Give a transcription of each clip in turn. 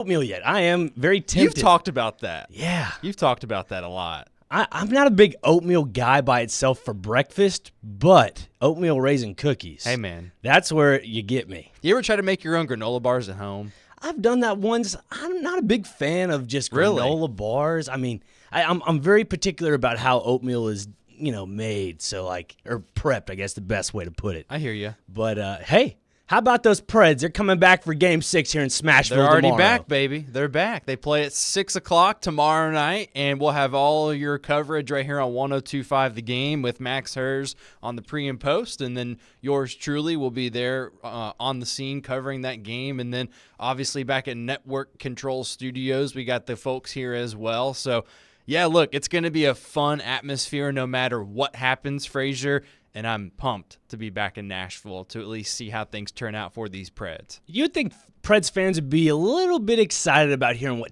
Oatmeal yet. I am very tempted. You've talked about that. Yeah. You've talked about that a lot. I'm not a big oatmeal guy by itself for breakfast, but oatmeal raisin cookies. Hey, man. That's where you get me. You ever try to make your own granola bars at home? I've done that once. I'm not a big fan of just Really? granola bars. I mean, I'm very particular about how oatmeal is, made. So or prepped, I guess the best way to put it. I hear you. But hey, how about those Preds? They're coming back for Game 6 here in Smashville They're already tomorrow. back, baby. They're back. They play at 6 o'clock tomorrow night, and we'll have all your coverage right here on 102.5 The Game with Max Hers on the pre and post, and then yours truly will be there on the scene covering that game. And then obviously back at Network Control Studios, we got the folks here as well. So, yeah, look, it's going to be a fun atmosphere no matter what happens, Frazier. And I'm pumped to be back in Nashville to at least see how things turn out for these Preds. You'd think Preds fans would be a little bit excited about hearing what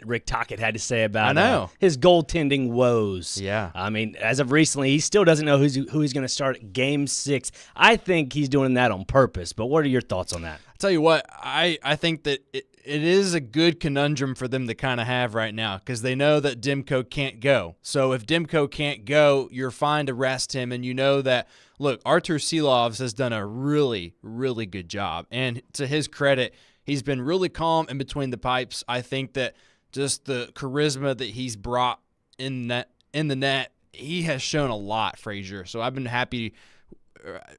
Rick Tocchet had to say about his goaltending woes. Yeah. I mean, as of recently, he still doesn't know who he's going to start at Game 6. I think he's doing that on purpose, but what are your thoughts on that? I'll tell you what, I think that it is a good conundrum for them to kind of have right now because they know that Demko can't go. So if Demko can't go, you're fine to rest him, and you know that, look, Artur Silovs has done a really, really good job. And to his credit, he's been really calm in between the pipes. I think that just the charisma that he's brought in the net, he has shown a lot, Frazier. So I've been happy,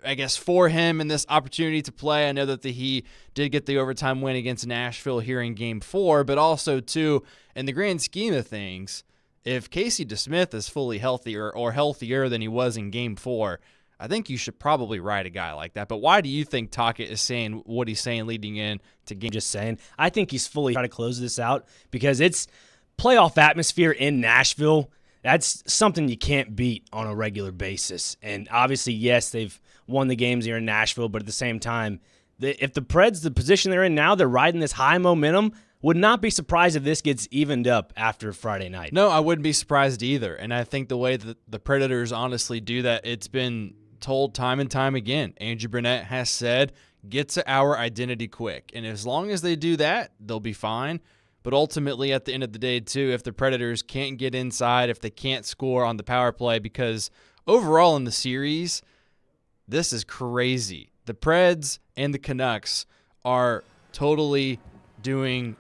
I guess, for him in this opportunity to play. I know that he did get the overtime win against Nashville here in Game 4, but also, too, in the grand scheme of things, if Casey DeSmith is fully healthy or healthier than he was in Game 4, I think you should probably ride a guy like that. But why do you think Tocchet is saying what he's saying leading in to Game? Just saying, I think he's fully trying to close this out because it's playoff atmosphere in Nashville. That's something you can't beat on a regular basis. And obviously, yes, they've won the games here in Nashville, but at the same time, if the Preds, the position they're in now, they're riding this high momentum, would not be surprised if this gets evened up after Friday night. No, I wouldn't be surprised either. And I think the way that the Predators honestly do that, it's been told time and time again. Andrew Brunette has said, get to our identity quick. And as long as they do that, they'll be fine. But ultimately, at the end of the day, too, if the Predators can't get inside, if they can't score on the power play, because overall in the series, this is crazy. The Preds and the Canucks are totally doing